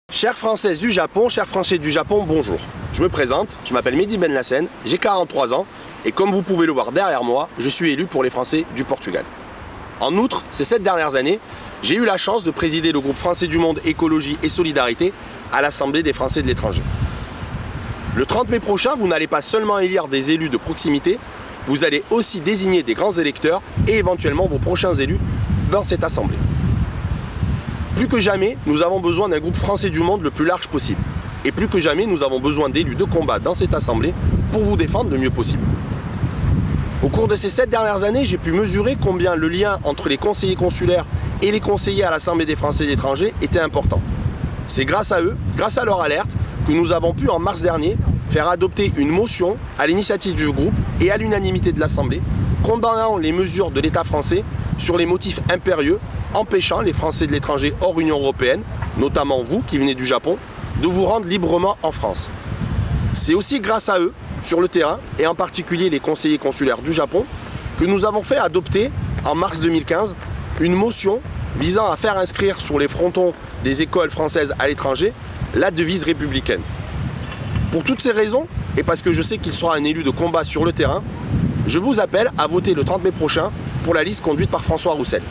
Chères Françaises du Japon, chers Français du Japon, bonjour. Je me présente, je m'appelle Mehdi Ben Lassen, j'ai 43 ans et comme vous pouvez le voir derrière moi, je suis élu pour les Français du Portugal. En outre, ces 7 dernières années, j'ai eu la chance de présider le groupe Français du Monde Écologie et Solidarité à l'Assemblée des Français de l'étranger. Le 30 mai prochain, vous n'allez pas seulement élire des élus de proximité, vous allez aussi désigner des grands électeurs et éventuellement vos prochains élus dans cette Assemblée. Plus que jamais, nous avons besoin d'un groupe français du monde le plus large possible. Et plus que jamais, nous avons besoin d'élus de combat dans cette assemblée pour vous défendre le mieux possible. Au cours de ces 7 dernières années, j'ai pu mesurer combien le lien entre les conseillers consulaires et les conseillers à l'Assemblée des Français de l'étranger était important. C'est grâce à eux, grâce à leur alerte, que nous avons pu en mars dernier faire adopter une motion à l'initiative du groupe et à l'unanimité de l'Assemblée condamnant les mesures de l'État français sur les motifs impérieux empêchant les Français de l'étranger hors Union européenne, notamment vous qui venez du Japon, de vous rendre librement en France. C'est aussi grâce à eux, sur le terrain, et en particulier les conseillers consulaires du Japon, que nous avons fait adopter, en mars 2015, une motion visant à faire inscrire sur les frontons des écoles françaises à l'étranger la devise républicaine. Pour toutes ces raisons, et parce que je sais qu'il sera un élu de combat sur le terrain, je vous appelle à voter le 30 mai prochain pour la liste conduite par François Roussel.